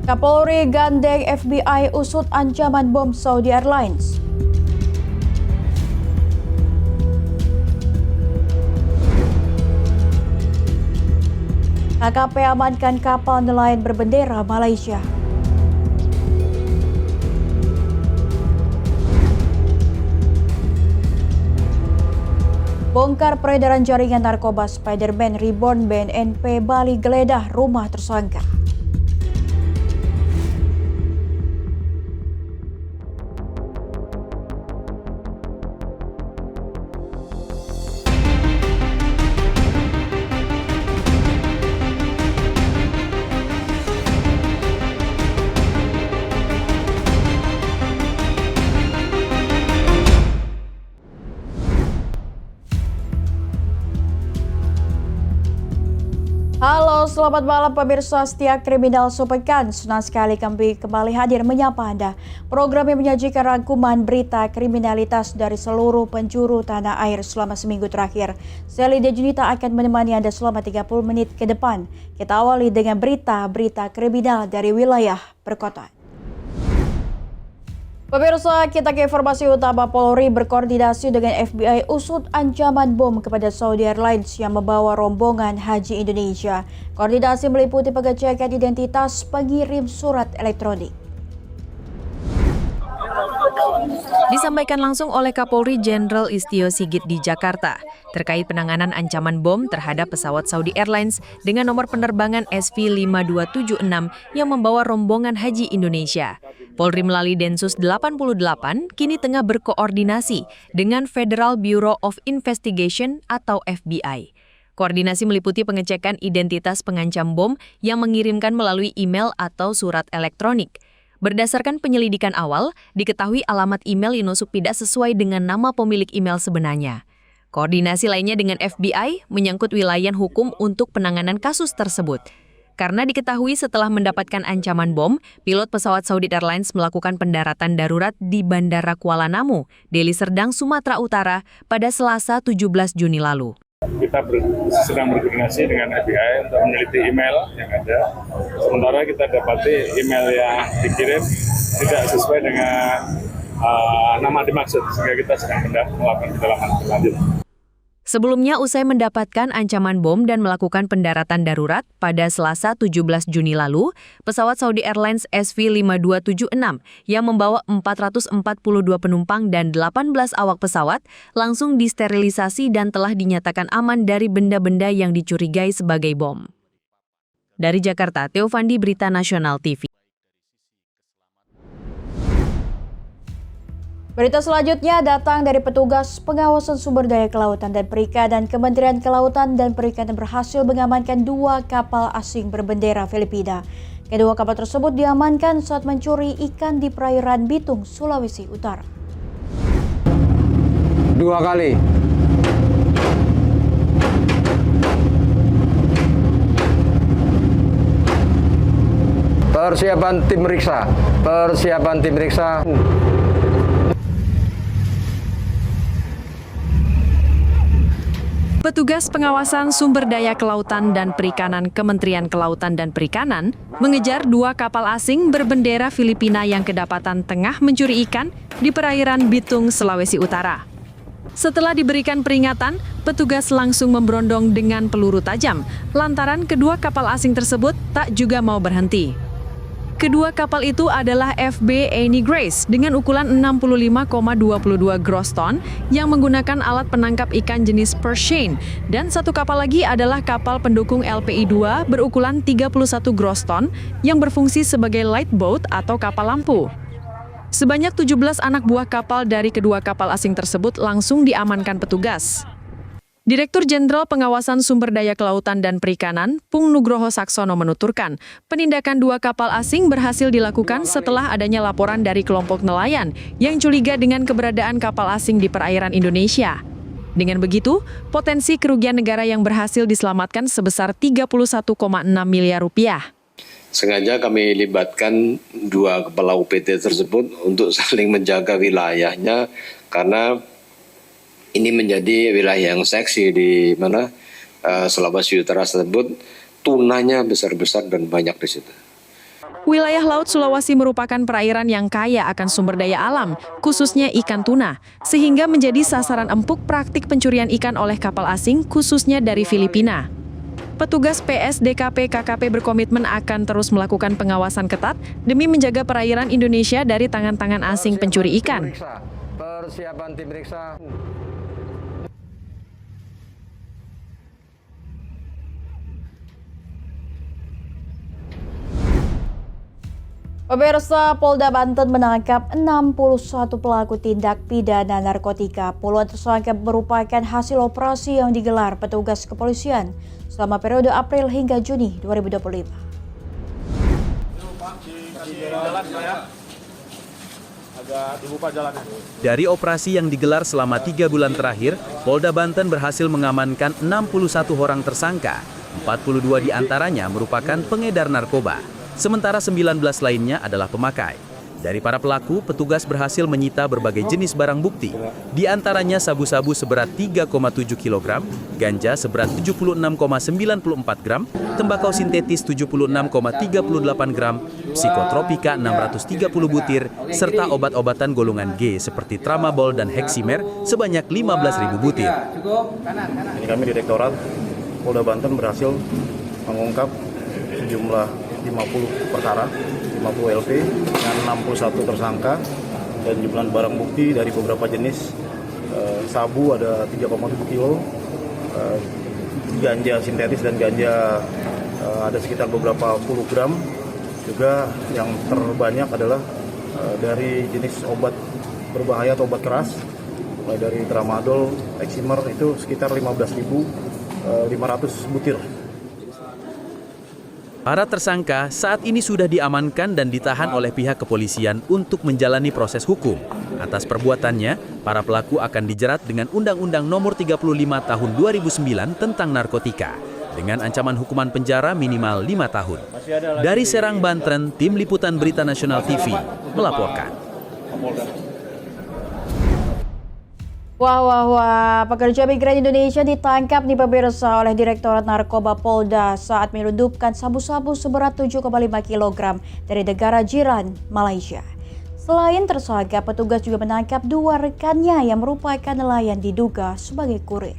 Kapolri gandeng FBI usut ancaman bom Saudi Airlines. KKP amankan kapal nelayan berbendera Malaysia. Bongkar peredaran jaringan narkoba Spiderman Reborn BNP Bali geledah rumah tersangka. Halo, selamat malam pemirsa setia kriminal sepekan. Senang sekali kami kembali hadir menyapa Anda. Program yang menyajikan rangkuman berita kriminalitas dari seluruh penjuru tanah air selama seminggu terakhir. Saya Lydia Junita akan menemani Anda selama 30 menit ke depan. Kita awali dengan berita-berita kriminal dari wilayah perkotaan. Pemirsa, kita ke informasi utama. Polri berkoordinasi dengan FBI usut ancaman bom kepada Saudi Airlines yang membawa rombongan haji Indonesia. Koordinasi meliputi pengecekan identitas pengirim surat elektronik. Disampaikan langsung oleh Kapolri Jenderal Istio Sigit di Jakarta terkait penanganan ancaman bom terhadap pesawat Saudi Airlines dengan nomor penerbangan SV5276 yang membawa rombongan haji Indonesia. Polri melalui Densus 88 kini tengah berkoordinasi dengan Federal Bureau of Investigation atau FBI. Koordinasi meliputi pengecekan identitas pengancam bom yang mengirimkan melalui email atau surat elektronik. Berdasarkan penyelidikan awal, diketahui alamat email Yunusuk tidak sesuai dengan nama pemilik email sebenarnya. Koordinasi lainnya dengan FBI menyangkut wilayah hukum untuk penanganan kasus tersebut. Karena diketahui setelah mendapatkan ancaman bom, pilot pesawat Saudi Airlines melakukan pendaratan darurat di Bandara Kuala Namu, Deli Serdang, Sumatera Utara pada Selasa 17 Juni lalu. Kita sedang berkoordinasi dengan FBI untuk meneliti email yang ada. Sementara kita dapati email yang dikirim tidak sesuai dengan nama dimaksud, sehingga kita sedang melakukan pendalaman lanjut. Sebelumnya, usai mendapatkan ancaman bom dan melakukan pendaratan darurat pada Selasa 17 Juni lalu, pesawat Saudi Airlines SV5276 yang membawa 442 penumpang dan 18 awak pesawat langsung disterilisasi dan telah dinyatakan aman dari benda-benda yang dicurigai sebagai bom. Dari Jakarta, Teofandi, Berita Nasional TV. Berita selanjutnya datang dari petugas pengawasan sumber daya kelautan dan perikanan Kementerian Kelautan dan Perikanan berhasil mengamankan 2 kapal asing berbendera Filipina. Kedua kapal tersebut diamankan saat mencuri ikan di perairan Bitung, Sulawesi Utara. 2 kali. Persiapan tim meriksa. Petugas pengawasan sumber daya kelautan dan perikanan Kementerian Kelautan dan Perikanan mengejar 2 kapal asing berbendera Filipina yang kedapatan tengah mencuri ikan di perairan Bitung, Sulawesi Utara. Setelah diberikan peringatan, petugas langsung memberondong dengan peluru tajam, lantaran kedua kapal asing tersebut tak juga mau berhenti. Kedua kapal itu adalah FB Annie Grace dengan ukuran 65,22 gross ton yang menggunakan alat penangkap ikan jenis Pershane, dan satu kapal lagi adalah kapal pendukung LPI-2 berukuran 31 gross ton yang berfungsi sebagai light boat atau kapal lampu. Sebanyak 17 anak buah kapal dari kedua kapal asing tersebut langsung diamankan petugas. Direktur Jenderal Pengawasan Sumber Daya Kelautan dan Perikanan, Pung Nugroho Saksono menuturkan, penindakan 2 kapal asing berhasil dilakukan setelah adanya laporan dari kelompok nelayan yang curiga dengan keberadaan kapal asing di perairan Indonesia. Dengan begitu, potensi kerugian negara yang berhasil diselamatkan sebesar 31,6 miliar rupiah. Sengaja kami libatkan 2 kepala UPT tersebut untuk saling menjaga wilayahnya, karena ini menjadi wilayah yang seksi di mana Sulawesi Utara tersebut, tunanya besar-besar dan banyak di situ. Wilayah Laut Sulawesi merupakan perairan yang kaya akan sumber daya alam, khususnya ikan tuna, sehingga menjadi sasaran empuk praktik pencurian ikan oleh kapal asing, khususnya dari Filipina. Petugas PSDKP KKP berkomitmen akan terus melakukan pengawasan ketat demi menjaga perairan Indonesia dari tangan-tangan asing pencuri ikan. Persiapan tim periksa. Pemirsa, Polda Banten menangkap 61 pelaku tindak pidana narkotika. Puluhan tersangka merupakan hasil operasi yang digelar petugas kepolisian selama periode April hingga Juni 2025. Dari operasi yang digelar selama 3 bulan terakhir, Polda Banten berhasil mengamankan 61 orang tersangka. 42 diantaranya merupakan pengedar narkoba. Sementara 19 lainnya adalah pemakai. Dari para pelaku, petugas berhasil menyita berbagai jenis barang bukti. Di antaranya sabu-sabu seberat 3,7 kg, ganja seberat 76,94 gram, tembakau sintetis 76,38 gram, psikotropika 630 butir, serta obat-obatan golongan G seperti tramadol dan heksimer sebanyak 15.000 butir. Ini kami Direktorat Polda Banten berhasil mengungkap sejumlah 50 perkara, 50 LP dengan 61 tersangka dan jumlah barang bukti dari beberapa jenis. Sabu ada 3,7 kilo, ganja sintetis dan ganja ada sekitar beberapa puluh gram. Juga yang terbanyak adalah dari jenis obat berbahaya atau obat keras, mulai dari tramadol, heksimer itu sekitar 15.500 butir. Para tersangka saat ini sudah diamankan dan ditahan oleh pihak kepolisian untuk menjalani proses hukum. Atas perbuatannya, para pelaku akan dijerat dengan Undang-Undang Nomor 35 Tahun 2009 tentang narkotika, dengan ancaman hukuman penjara minimal 5 tahun. Dari Serang, Banten, Tim Liputan Berita Nasional TV melaporkan. Wah, pekerja migran Indonesia ditangkap nih pemirsa oleh Direktorat Narkoba Polda saat menyelundupkan sabu-sabu seberat 7,5 kg dari negara jiran Malaysia. Selain tersangka, petugas juga menangkap 2 rekannya yang merupakan nelayan diduga sebagai kurir.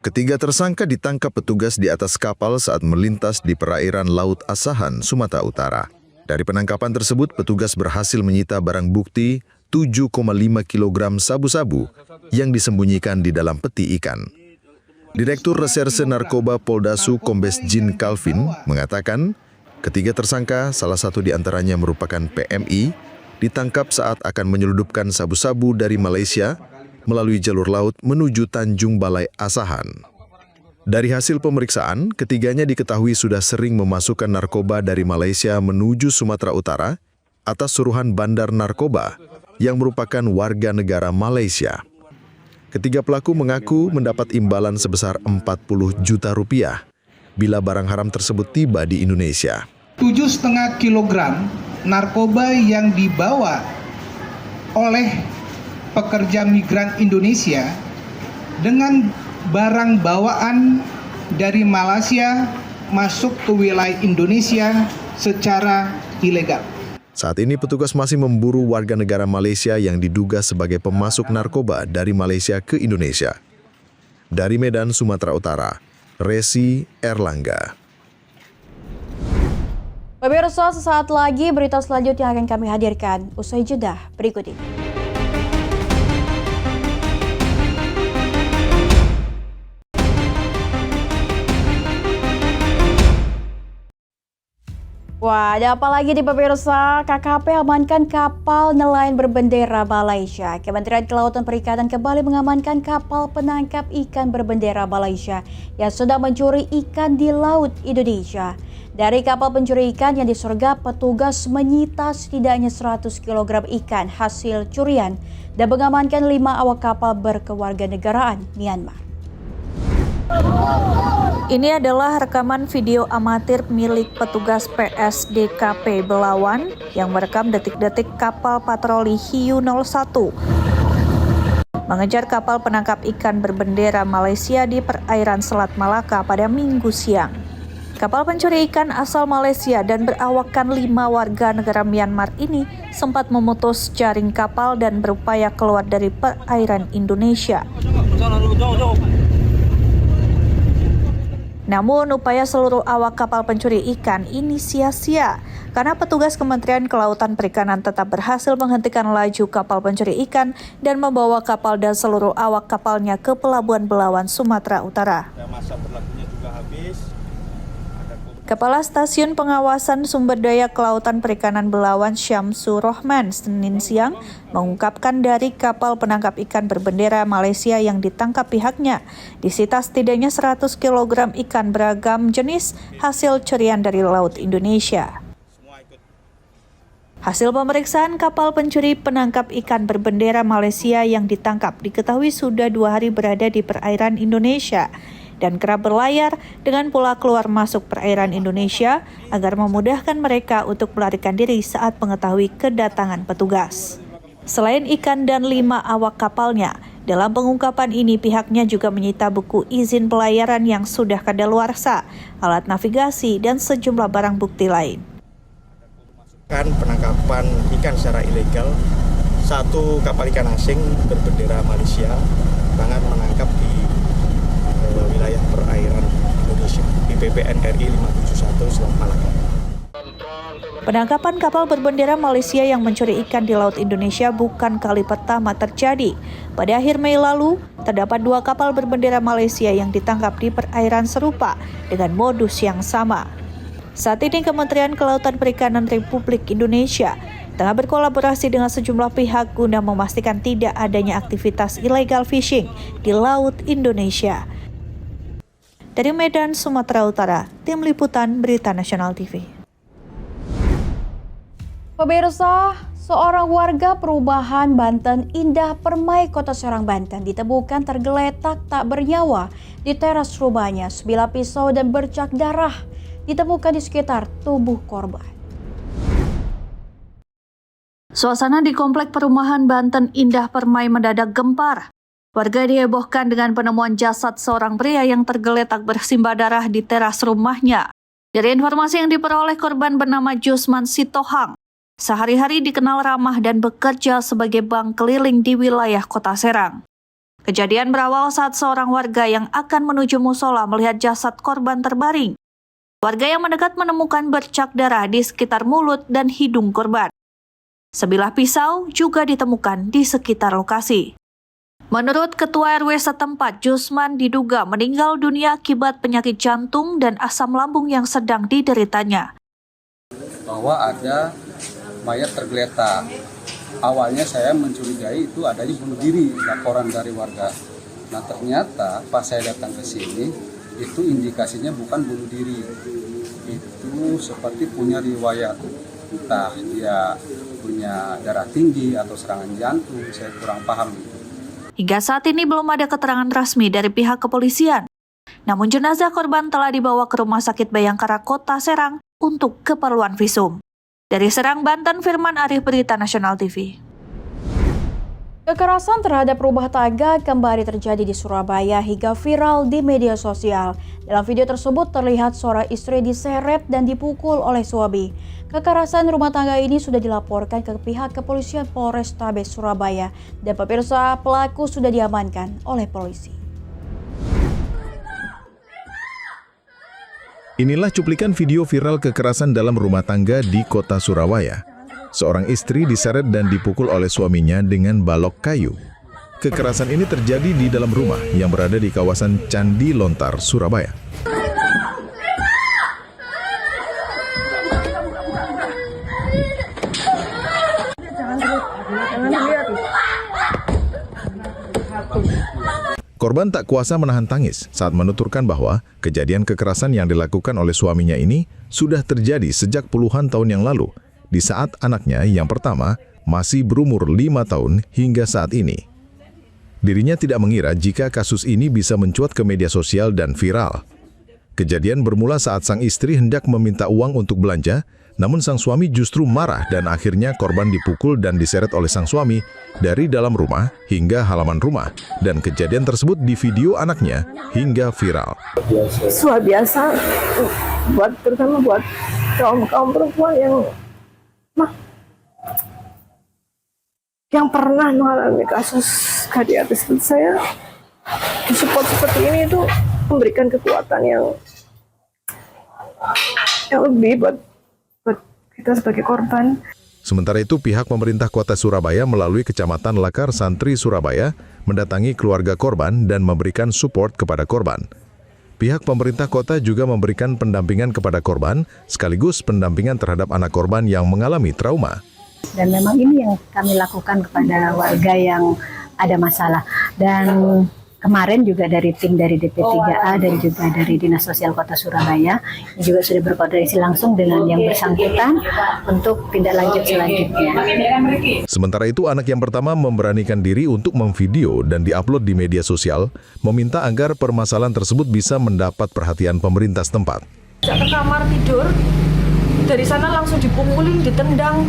Ketiga tersangka ditangkap petugas di atas kapal saat melintas di perairan Laut Asahan, Sumatera Utara. Dari penangkapan tersebut, petugas berhasil menyita barang bukti 7,5 kg sabu-sabu yang disembunyikan di dalam peti ikan. Direktur Reserse Narkoba Poldasu Kombes Jin Calvin mengatakan, ketiga tersangka, salah satu di antaranya merupakan PMI, ditangkap saat akan menyelundupkan sabu-sabu dari Malaysia melalui jalur laut menuju Tanjung Balai Asahan. Dari hasil pemeriksaan, ketiganya diketahui sudah sering memasukkan narkoba dari Malaysia menuju Sumatera Utara atas suruhan bandar narkoba yang merupakan warga negara Malaysia. Ketiga pelaku mengaku mendapat imbalan sebesar 40 juta rupiah bila barang haram tersebut tiba di Indonesia. 7,5 kilogram narkoba yang dibawa oleh pekerja migran Indonesia dengan barang bawaan dari Malaysia masuk ke wilayah Indonesia secara ilegal. Saat ini petugas masih memburu warga negara Malaysia yang diduga sebagai pemasok narkoba dari Malaysia ke Indonesia. Dari Medan, Sumatera Utara, Resi Erlangga. Pemirsa, sesaat lagi berita selanjutnya akan kami hadirkan usai jeda berikut ini. Wah, ada apa lagi di pemirsa? KKP amankan kapal nelayan berbendera Malaysia. Kementerian Kelautan Perikanan kembali mengamankan kapal penangkap ikan berbendera Malaysia yang sedang mencuri ikan di laut Indonesia. Dari kapal pencuri ikan yang disergap, petugas menyita setidaknya 100 kg ikan hasil curian dan mengamankan 5 awak kapal berkewarganegaraan Myanmar. Ini adalah rekaman video amatir milik petugas PSDKP Belawan yang merekam detik-detik kapal patroli Hiu 01 mengejar kapal penangkap ikan berbendera Malaysia di perairan Selat Malaka pada Minggu siang. Kapal pencuri ikan asal Malaysia dan berawakkan 5 warga negara Myanmar ini sempat memutus jaring kapal dan berupaya keluar dari perairan Indonesia. Namun, upaya seluruh awak kapal pencuri ikan ini sia-sia karena petugas Kementerian Kelautan Perikanan tetap berhasil menghentikan laju kapal pencuri ikan dan membawa kapal dan seluruh awak kapalnya ke Pelabuhan Belawan, Sumatera Utara. Masa berlakunya juga habis. Kepala Stasiun Pengawasan Sumber Daya Kelautan Perikanan Belawan Syamsur Rohman Senin siang mengungkapkan dari kapal penangkap ikan berbendera Malaysia yang ditangkap pihaknya disita setidaknya 100 kg ikan beragam jenis hasil curian dari Laut Indonesia. Hasil pemeriksaan kapal pencuri penangkap ikan berbendera Malaysia yang ditangkap diketahui sudah 2 hari berada di perairan Indonesia dan kerap berlayar dengan pola keluar masuk perairan Indonesia agar memudahkan mereka untuk melarikan diri saat mengetahui kedatangan petugas. Selain ikan dan 5 awak kapalnya, dalam pengungkapan ini pihaknya juga menyita buku izin pelayaran yang sudah kadaluarsa, alat navigasi, dan sejumlah barang bukti lain. Penangkapan ikan secara ilegal, 1 kapal ikan asing berbendera Malaysia tangan menangkap di wilayah perairan Indonesia di PPN RI 571 Selat Malaka. Penangkapan kapal berbendera Malaysia yang mencuri ikan di Laut Indonesia bukan kali pertama terjadi. Pada akhir Mei lalu, terdapat 2 kapal berbendera Malaysia yang ditangkap di perairan serupa dengan modus yang sama. Saat ini Kementerian Kelautan Perikanan Republik Indonesia tengah berkolaborasi dengan sejumlah pihak guna memastikan tidak adanya aktivitas illegal fishing di Laut Indonesia. Dari Medan, Sumatera Utara, Tim Liputan Berita Nasional TV. Pemirsa, seorang warga perumahan Banten Indah Permai, Kota Serang, Banten ditemukan tergeletak tak bernyawa di teras rumahnya. Sebilah pisau dan bercak darah ditemukan di sekitar tubuh korban. Suasana di komplek perumahan Banten Indah Permai mendadak gempar. Warga dihebohkan dengan penemuan jasad seorang pria yang tergeletak bersimbah darah di teras rumahnya. Dari informasi yang diperoleh, korban bernama Jusman Sitohang. Sehari-hari dikenal ramah dan bekerja sebagai bank keliling di wilayah Kota Serang. Kejadian berawal saat seorang warga yang akan menuju musola melihat jasad korban terbaring. Warga yang mendekat menemukan bercak darah di sekitar mulut dan hidung korban. Sebilah pisau juga ditemukan di sekitar lokasi. Menurut Ketua RW setempat, Jusman diduga meninggal dunia akibat penyakit jantung dan asam lambung yang sedang dideritanya. Bahwa ada mayat tergeletak. Awalnya saya mencurigai itu adanya bunuh diri, laporan dari warga. Nah ternyata pas saya datang ke sini, itu indikasinya bukan bunuh diri. Itu seperti punya riwayat, entah dia punya darah tinggi atau serangan jantung, saya kurang paham. Hingga saat ini belum ada keterangan resmi dari pihak kepolisian. Namun jenazah korban telah dibawa ke Rumah Sakit Bayangkara Kota Serang untuk keperluan visum. Dari Serang, Banten, Firman Arif, Berita Nasional TV. Kekerasan terhadap rumah tangga kembali terjadi di Surabaya hingga viral di media sosial. Dalam video tersebut terlihat seorang istri diseret dan dipukul oleh suami. Kekerasan rumah tangga ini sudah dilaporkan ke pihak kepolisian Polrestabes Surabaya dan pemirsa, pelaku sudah diamankan oleh polisi. Inilah cuplikan video viral kekerasan dalam rumah tangga di Kota Surabaya. Seorang istri diseret dan dipukul oleh suaminya dengan balok kayu. Kekerasan ini terjadi di dalam rumah yang berada di kawasan Candi Lontar, Surabaya. Korban tak kuasa menahan tangis saat menuturkan bahwa kejadian kekerasan yang dilakukan oleh suaminya ini sudah terjadi sejak puluhan tahun yang lalu, di saat anaknya yang pertama masih berumur 5 tahun hingga saat ini. Dirinya tidak mengira jika kasus ini bisa mencuat ke media sosial dan viral. Kejadian bermula saat sang istri hendak meminta uang untuk belanja Namun sang suami justru marah dan akhirnya korban dipukul dan diseret oleh sang suami dari dalam rumah hingga halaman rumah. Dan kejadian tersebut divideo anaknya hingga viral. Luar biasa, terutama buat kaum perempuan yang pernah mengalami kasus KDRT seperti saya. Support seperti ini itu memberikan kekuatan yang lebih buat kita sebagai korban. Sementara itu, pihak pemerintah Kota Surabaya melalui Kecamatan Lakar Santri Surabaya mendatangi keluarga korban dan memberikan support kepada korban. Pihak pemerintah kota juga memberikan pendampingan kepada korban, sekaligus pendampingan terhadap anak korban yang mengalami trauma. Dan memang ini yang kami lakukan kepada warga yang ada masalah. Dan kemarin juga dari tim dari DP3A dan juga dari Dinas Sosial Kota Surabaya juga sudah berkoordinasi langsung dengan yang bersangkutan untuk tindak lanjut selanjutnya. Sementara itu, anak yang pertama memberanikan diri untuk memvideo dan diupload di media sosial, meminta agar permasalahan tersebut bisa mendapat perhatian pemerintah setempat. Ke kamar tidur, dari sana langsung dipukulin, ditendang,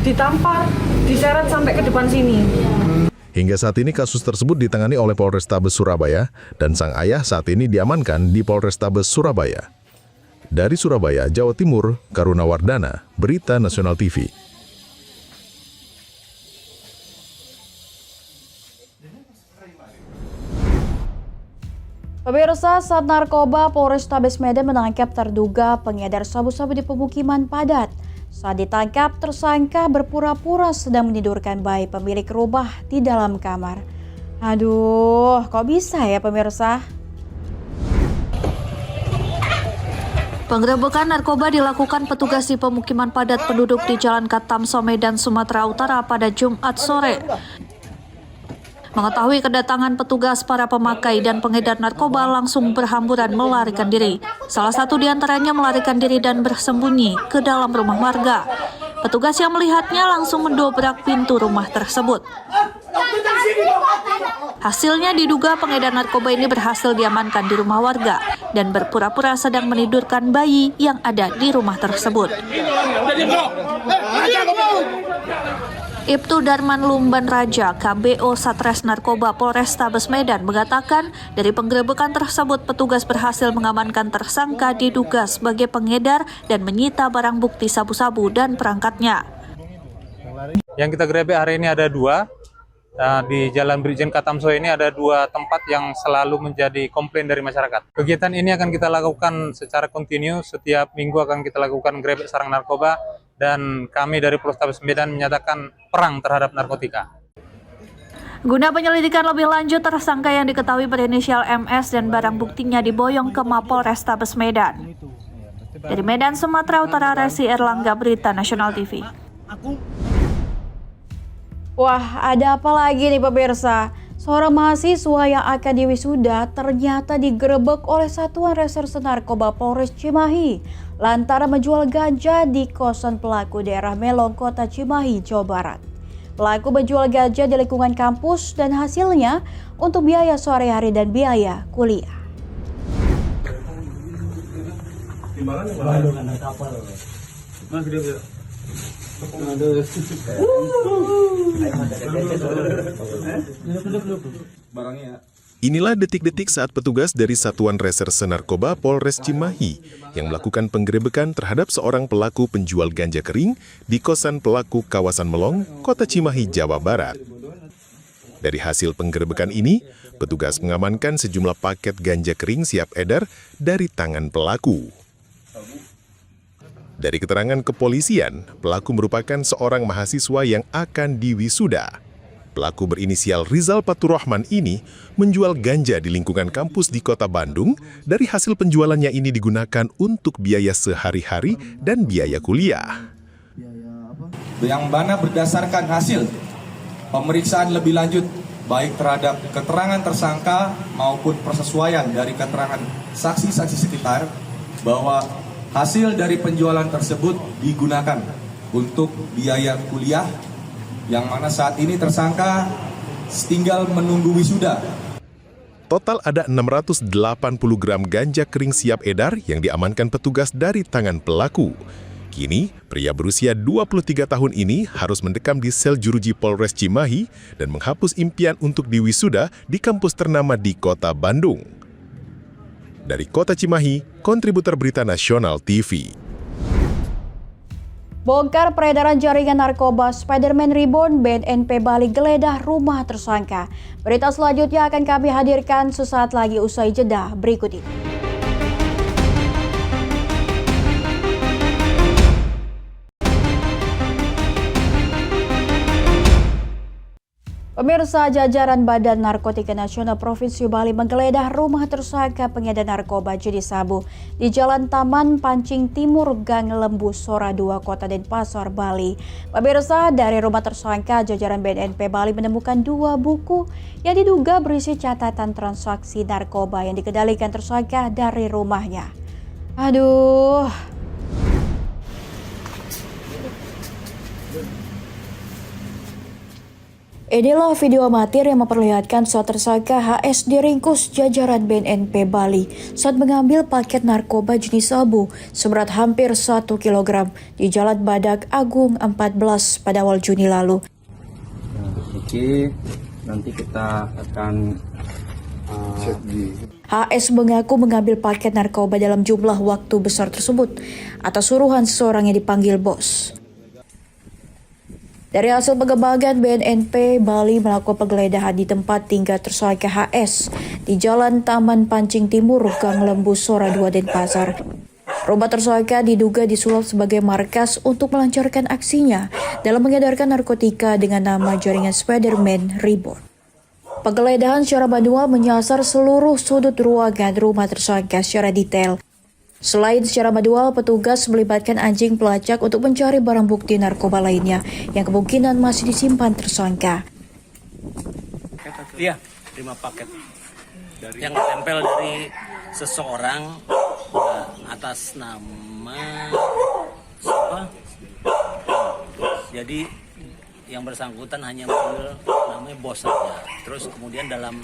ditampar, diseret sampai ke depan sini. Hingga saat ini kasus tersebut ditangani oleh Polrestabes Surabaya dan sang ayah saat ini diamankan di Polrestabes Surabaya. Dari Surabaya, Jawa Timur, Karuna Wardana, Berita Nasional TV. Pemirsa, saat narkoba, Polrestabes Medan menangkap terduga pengedar sabu-sabu di pemukiman padat. Saat ditangkap, tersangka berpura-pura sedang menidurkan bayi pemilik rumah di dalam kamar. Aduh, kok bisa ya pemirsa? Penggerebekan narkoba dilakukan petugas di pemukiman padat penduduk di Jalan Katamso, Medan, Sumatera Utara pada Jumat sore. Mengetahui kedatangan petugas, para pemakai dan pengedar narkoba langsung berhamburan melarikan diri. Salah satu di antaranya melarikan diri dan bersembunyi ke dalam rumah warga. Petugas yang melihatnya langsung mendobrak pintu rumah tersebut. Hasilnya diduga pengedar narkoba ini berhasil diamankan di rumah warga dan berpura-pura sedang menidurkan bayi yang ada di rumah tersebut. Ibtu Darman Lumban Raja, KBO Satres Narkoba Polrestabes Medan mengatakan dari penggerebekan tersebut petugas berhasil mengamankan tersangka diduga sebagai pengedar dan menyita barang bukti sabu-sabu dan perangkatnya. Yang kita gerebek hari ini ada 2. Di Jalan Brigjen Katamso ini ada 2 tempat yang selalu menjadi komplain dari masyarakat. Kegiatan ini akan kita lakukan secara kontinu, setiap minggu akan kita lakukan gerebek sarang narkoba, dan kami dari Polrestabes Medan menyatakan perang terhadap narkotika. Guna penyelidikan lebih lanjut, tersangka yang diketahui berinisial MS dan barang buktinya diboyong ke Mapol Restabes Medan. Dari Medan, Sumatera Utara, Resi Erlangga, Berita Nasional TV. Wah, ada apa lagi nih pemirsa? Seorang mahasiswa yang akan diwisuda ternyata digerebek oleh Satuan Reserse Narkoba Polres Cimahi lantaran menjual ganja di kosan pelaku daerah Melong, Kota Cimahi, Jawa Barat. Pelaku menjual ganja di lingkungan kampus dan hasilnya untuk biaya sehari-hari dan biaya kuliah. Inilah detik-detik saat petugas dari Satuan Reserse Narkoba Polres Cimahi yang melakukan penggerebekan terhadap seorang pelaku penjual ganja kering di kosan pelaku kawasan Melong, Kota Cimahi, Jawa Barat. Dari hasil penggerebekan ini, petugas mengamankan sejumlah paket ganja kering siap edar dari tangan pelaku. Dari keterangan kepolisian, pelaku merupakan seorang mahasiswa yang akan diwisuda. Pelaku berinisial Rizal Paturrahman ini menjual ganja di lingkungan kampus di Kota Bandung. Dari hasil penjualannya ini digunakan untuk biaya sehari-hari dan biaya kuliah. Yang mana berdasarkan hasil pemeriksaan lebih lanjut, baik terhadap keterangan tersangka maupun persesuaian dari keterangan saksi-saksi sekitar, bahwa hasil dari penjualan tersebut digunakan untuk biaya kuliah, yang mana saat ini tersangka tinggal menunggu wisuda. Total ada 680 gram ganja kering siap edar yang diamankan petugas dari tangan pelaku. Kini, pria berusia 23 tahun ini harus mendekam di sel Juruji Polres Cimahi dan menghapus impian untuk diwisuda di kampus ternama di Kota Bandung. Dari Kota Cimahi, kontributor Berita Nasional TV. Bongkar peredaran jaringan narkoba Spider-Man Reborn, BNNP Bali geledah rumah tersangka. Berita selanjutnya akan kami hadirkan sesaat lagi usai jeda berikut ini. Pemirsa, jajaran Badan Narkotika Nasional Provinsi Bali menggeledah rumah tersangka pengedar narkoba jenis sabu di Jalan Taman Pancing Timur, Gang Lembu, Sora 2, Kota Denpasar, Bali. Pemirsa, dari rumah tersangka, jajaran BNNP Bali menemukan 2 buku yang diduga berisi catatan transaksi narkoba yang dikendalikan tersangka dari rumahnya. Aduh. Inilah video amatir yang memperlihatkan saat tersangka HS diringkus jajaran BNNP Bali saat mengambil paket narkoba jenis sabu seberat hampir 1 kg di Jalan Badak Agung 14 pada awal Juni lalu. Oke, nanti kita akan HS mengaku mengambil paket narkoba dalam jumlah waktu besar tersebut atas suruhan seseorang yang dipanggil bos. Dari hasil pengembangan, BNNP Bali melakukan penggeledahan di tempat tinggal tersangka HS di Jalan Taman Pancing Timur, Gang Lembu, Sora 2, Denpasar. Rumah tersangka diduga disulap sebagai markas untuk melancarkan aksinya dalam mengedarkan narkotika dengan nama jaringan Spider-Man Reborn. Penggeledahan secara manual menyasar seluruh sudut ruangan rumah tersangka secara detail. Selain secara manual, petugas melibatkan anjing pelacak untuk mencari barang bukti narkoba lainnya yang kemungkinan masih disimpan tersangka. Iya, 5 paket yang ditempel dari seseorang atas nama siapa? Jadi yang bersangkutan hanya mengambil namanya bos saja. Terus kemudian dalam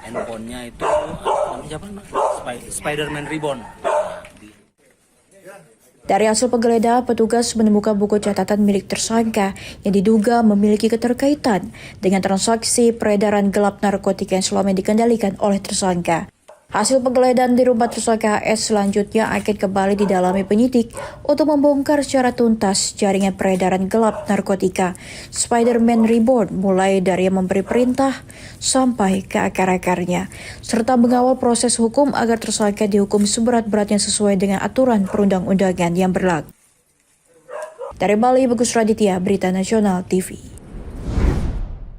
handphonenya itu Spider-Man Reborn. Dari hasil penggeledahan, petugas menemukan buku catatan milik tersangka yang diduga memiliki keterkaitan dengan transaksi peredaran gelap narkotika yang selama dikendalikan oleh tersangka. Hasil penggeledahan di rumah tersangka HS selanjutnya akan kembali didalami penyidik untuk membongkar secara tuntas jaringan peredaran gelap narkotika Spider-Man Reborn, mulai dari yang memberi perintah sampai ke akar-akarnya, serta mengawal proses hukum agar tersangka dihukum seberat-beratnya sesuai dengan aturan perundang-undangan yang berlaku. Dari Bali, Bagus Raditya, Berita Nasional TV.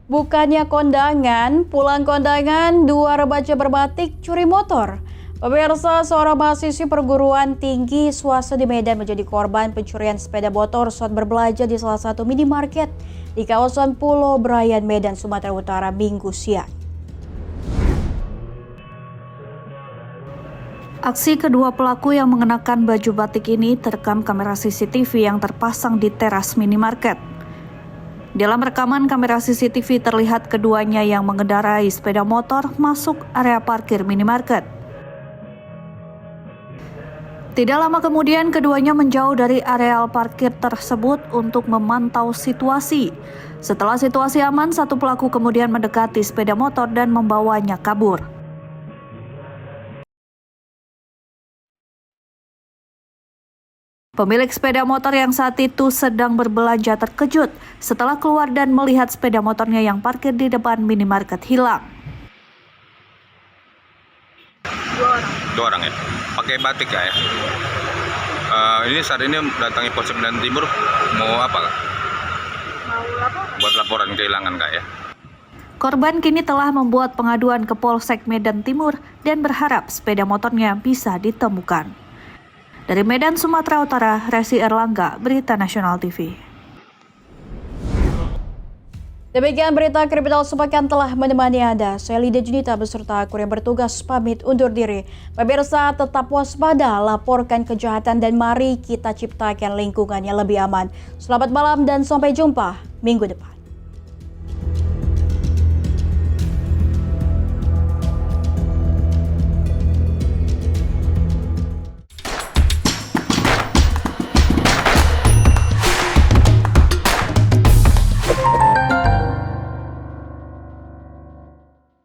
Bukannya kondangan, pulang kondangan, 2 remaja berbatik curi motor. Pemirsa, seorang mahasiswi perguruan tinggi swasta di Medan menjadi korban pencurian sepeda motor saat berbelanja di salah satu minimarket di kawasan Pulau Brayan, Medan, Sumatera Utara, Minggu siang. Aksi kedua pelaku yang mengenakan baju batik ini terekam kamera CCTV yang terpasang di teras minimarket. Dalam rekaman kamera CCTV terlihat keduanya yang mengendarai sepeda motor masuk area parkir minimarket. Tidak lama kemudian keduanya menjauh dari areal parkir tersebut untuk memantau situasi. Setelah situasi aman, satu pelaku kemudian mendekati sepeda motor dan membawanya kabur. Pemilik sepeda motor yang saat itu sedang berbelanja terkejut setelah keluar dan melihat sepeda motornya yang parkir di depan minimarket hilang. 2 orang ya? Pakai batik ya? Ini saat ini datangi Polsek Medan Timur, mau apa? Buat laporan kehilangan Kak ya? Korban kini telah membuat pengaduan ke Polsek Medan Timur dan berharap sepeda motornya bisa ditemukan. Dari Medan, Sumatera Utara, Resi Erlangga, Berita Nasional TV. Demikian berita kriminal sepekan telah menemani Anda. Saya Lydia Junita beserta kru yang bertugas pamit undur diri. Pemirsa, tetap waspada, laporkan kejahatan dan mari kita ciptakan lingkungan yang lebih aman. Selamat malam dan sampai jumpa minggu depan.